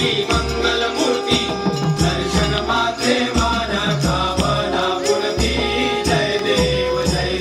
जय देव जय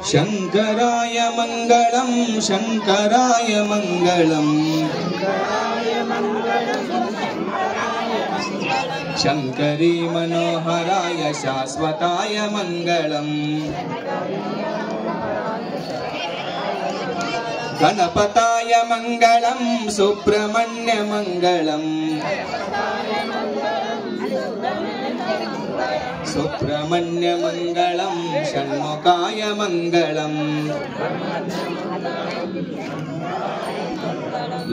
शंकराय मंगलम शंकराय मंगलम शंकरी मनोहराय शाश्वताय मंगलम गणपताय मंगलम सुब्रह्मण्य मंगलम सुब्रह्मण्य मंगलम षण्मुखाय मंगलम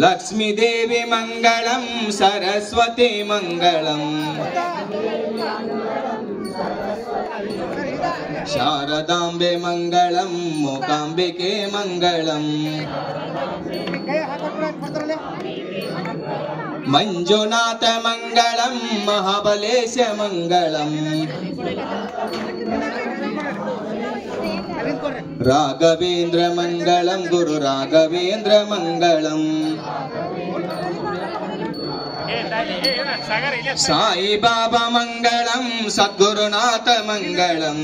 लक्ष्मी देवी मंगलम सरस्वती मंगलम शारदांबे मंगलम मूकांबिके मंगलम मंजुनाथ मंगलम महाबलेश मंगलम राघवेंद्र मंगलम गुरु राघवेंद्र मंगलम साई बाबा मंगलम सद्गुरुनाथ मंगलम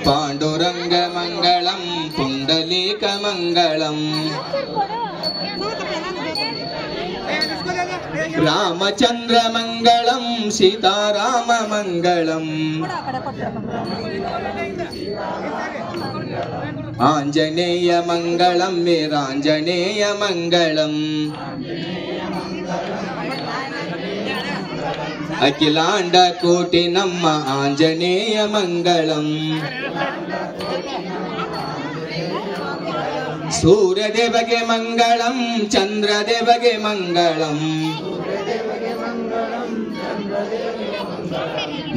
पांडुरंग मंगलम पुंडलीक मंगलम रामचंद्र मंगलम सीताराम मंगलम आंजनेय मंगलम वीरांजनेय मंगलम अखिलांड कोटि नम्म आंजनेय मंगलम सूर्यदेवगे मंगलम चंद्रदेवगे मंगलम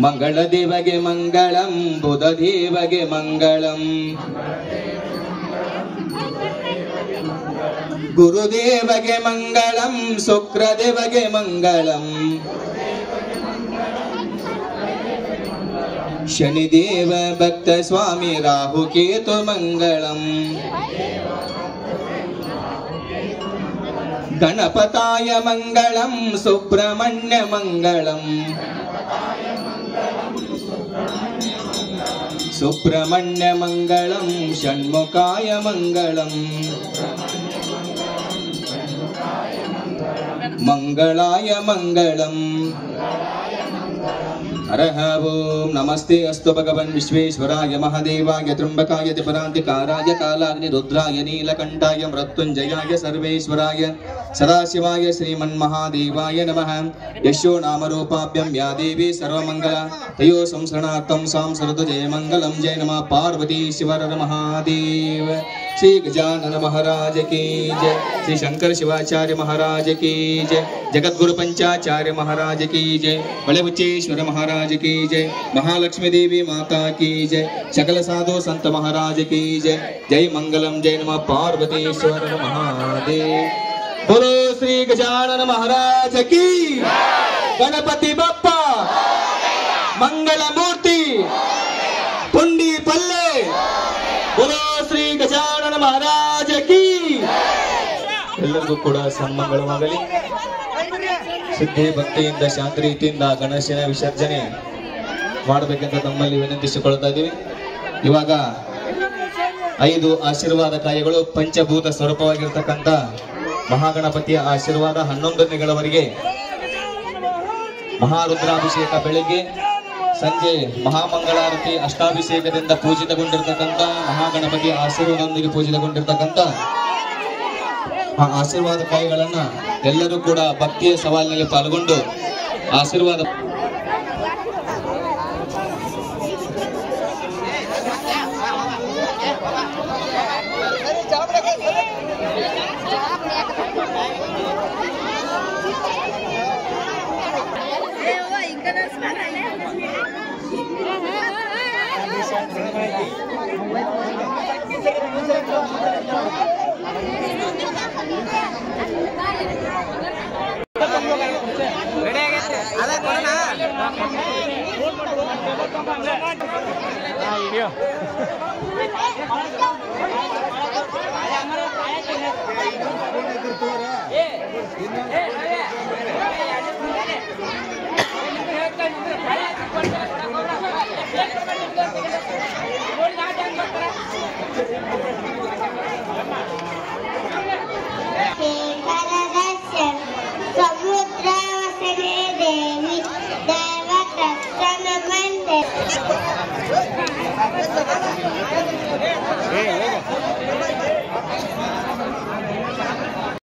मंगलदेवगे मंगलम बुधदेवगे मंगलम गुरुदेवगे मंगलम शुक्रदेवगे मंगलम शनिदेव भक्त स्वामी राहु केतु मंगलम गणपताय मंगलम सुब्रह्मण्य मंगलम सुब्रह्मण्य मंगलम षण्मुखाय मंगलम मंगलाय मंगलम हरः ओम नमस्ते अस्तु भगवन् विश्वेश्वराय महादेवाय त्र्यंबकाय त्रिपुरांतिकाराय कालाग्नि रुद्राय नीलकंठाय मृत्युंजयाय सर्वेश्वराय सदाशिवाय श्रीमन्महादेवाय नमः। यशो नाम रूपाभ्यं या देवी सर्वमंगला तयो संसरणार्थं सांसरतु जय मंगलम जय नमः पार्वती शिवर महादेव। श्री गजानन महाराज की जय, श्री शंकर शिवाचार्य महाराज की जय, जगद्गुरु पंचाचार्य महाराज की जय, बड़े बुच्चेश्वर महाराज की जय, महालक्ष्मी देवी माता की जय, सकल साधु संत महाराज की जय। जय मंगलम जय नमः पार्वतीश्वर महादेव। बोलो श्री गजानन महाराज की, गणपति बप्पा मंगल मूर्ति पुंडी पल्ले। बोलो श्री गजानन महाराज की। ಎಲ್ಲರಿಗೂ ಕೂಡ ಸನ್ಮಂಗಳವಾಗಲಿ। ಸಿದ್ಧಿ ಭಕ್ತಿಯಿಂದ ಶಾಂತಿ ರೀತಿಯಿಂದ ಗಣೇಶನ ವಿಸರ್ಜನೆ ಮಾಡಬೇಕಂತ ನಮ್ಮಲ್ಲಿ ವಿನಂತಿಸಿಕೊಳ್ತಾ ಇದ್ದೀವಿ। ಇವಾಗ 5 ಆಶೀರ್ವಾದ ಕಾಯಿಗಳು ಪಂಚಭೂತ ಸ್ವರೂಪವಾಗಿರತಕ್ಕಂತ ಮಹಾಗಣಪತಿಯ ಆಶೀರ್ವಾದ 11 ದಿನಗಳವರೆಗೆ ಮಹಾರುದ್ರಾಭಿಷೇಕ ಬೆಳಿಗ್ಗೆ ಸಂಜೆ ಮಹಾಮಂಗಳಾರತಿ ಅಷ್ಟಾಭಿಷೇಕದಿಂದ ಪೂಜಿತಗೊಂಡಿರತಕ್ಕಂತ ಮಹಾಗಣಪತಿ ಆಶೀರ್ವಾದದೊಂದಿಗೆ ಪೂಜಿತಗೊಂಡಿರತಕ್ಕಂತ ಆ ಆಶೀರ್ವಾದ ಕಾಯಿಗಳನ್ನ ಎಲ್ಲರೂ ಕೂಡ ಭಕ್ತಿಯ ಸವಾಲಿನಲ್ಲಿ ಪಾಲ್ಗೊಂಡು ಆಶೀರ್ವಾದ देवी देवदर्शन मंदिर